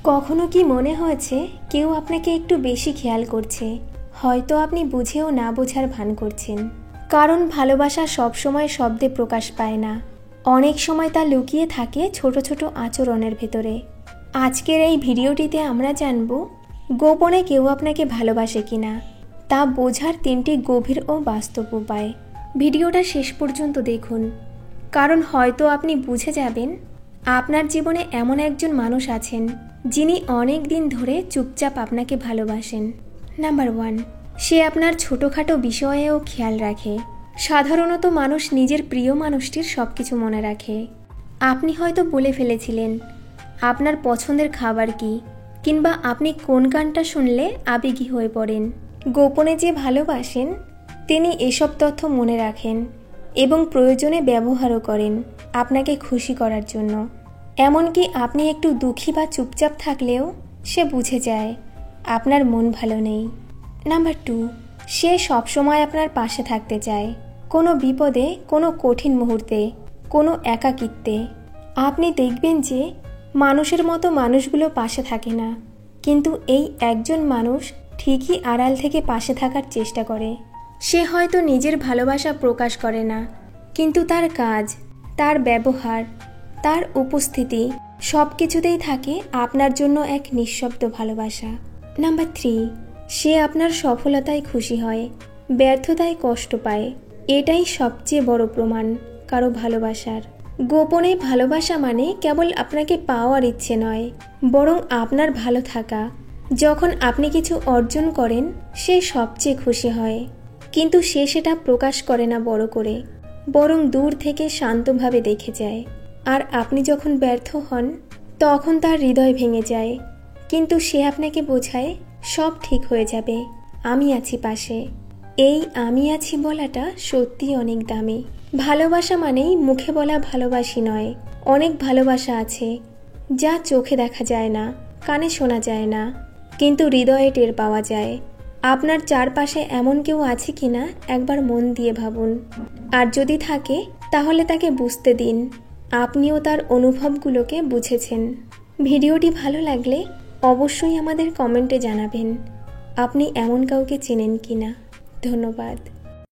কখনো কি মনে হয়েছে কেউ আপনাকে একটু বেশি খেয়াল করছে? হয়তো আপনি বুঝেও না বোঝার ভান করছেন। কারণ ভালোবাসা সবসময় শব্দে প্রকাশ পায় না, অনেক সময় তা লুকিয়ে থাকে ছোট ছোট আচরণের ভেতরে। আজকের এই ভিডিওটিতে আমরা জানব গোপনে কেউ আপনাকে ভালোবাসে কিনা, তা বোঝার 3টি গভীর ও বাস্তব উপায়। ভিডিওটা শেষ পর্যন্ত দেখুন, কারণ হয়তো আপনি বুঝে যাবেন আপনার জীবনে এমন একজন মানুষ আছেন যিনি অনেক দিন ধরে চুপচাপ আপনাকে ভালোবাসেন। নাম্বার 1, সে আপনার ছোটোখাটো বিষয়েও খেয়াল রাখে। সাধারণত মানুষ নিজের প্রিয় মানুষটির সব কিছু মনে রাখে। আপনি হয়তো বলে ফেলেছিলেন আপনার পছন্দের খাবার কি, কিংবা আপনি কোন গানটা শুনলে আবেগী হয়ে পড়েন। গোপনে যে ভালোবাসেন তিনি এসব তথ্য মনে রাখেন এবং প্রয়োজনে ব্যবহারও করেন আপনাকে খুশি করার জন্য। এমনকি আপনি একটু দুঃখী বা চুপচাপ থাকলেও সে বুঝে যায় আপনার মন ভালো নেই। নাম্বার 2, সে সবসময় আপনার পাশে থাকতে চায়। কোনো বিপদে, কোনো কঠিন মুহূর্তে, কোনো একাকিত্বে। আপনি দেখবেন যে মানুষের মতো মানুষগুলো পাশে থাকে না, কিন্তু এই একজন মানুষ ঠিকই আড়াল থেকে পাশে থাকার চেষ্টা করে। সে হয়তো নিজের ভালোবাসা প্রকাশ করে না, কিন্তু তার কাজ, তার ব্যবহার, তার উপস্থিতি সব কিছুতেই থাকে আপনার জন্য এক নিঃশব্দ ভালোবাসা। নাম্বার 3, সে আপনার সফলতায় খুশি হয়, ব্যর্থতায় কষ্ট পায়। এটাই সবচেয়ে বড় প্রমাণ কারো ভালোবাসার। গোপনে ভালোবাসা মানে কেবল আপনাকে পাওয়ার ইচ্ছে নয়, বরং আপনার ভালো থাকা। যখন আপনি কিছু অর্জন করেন সে সবচেয়ে খুশি হয়, কিন্তু সে সেটা প্রকাশ করে না বড় করে, বরং দূর থেকে শান্তভাবে দেখে যায়। আর আপনি যখন ব্যর্থ হন তখন তার হৃদয় ভেঙে যায়, কিন্তু সে আপনাকে বোঝায় সব ঠিক হয়ে যাবে, আমি আছি পাশে। এই আমি আছি বলাটা সত্যি অনেক দামি। ভালোবাসা মানেই মুখে বলা ভালোবাসি নয়। অনেক ভালোবাসা আছে যা চোখে দেখা যায় না, কানে শোনা যায় না, কিন্তু হৃদয়ে টের পাওয়া যায়। আপনার চারপাশে এমন কেউ আছে কিনা একবার মন দিয়ে ভাবুন, আর যদি থাকে তাহলে তাকে বুঝতে দিন আপনিও তার অনুভবগুলোকে বুঝেছেন। ভিডিওটি ভালো লাগলে অবশ্যই আমাদের কমেন্টে জানাবেন আপনি এমন কাউকে চেনেন কিনা। ধন্যবাদ।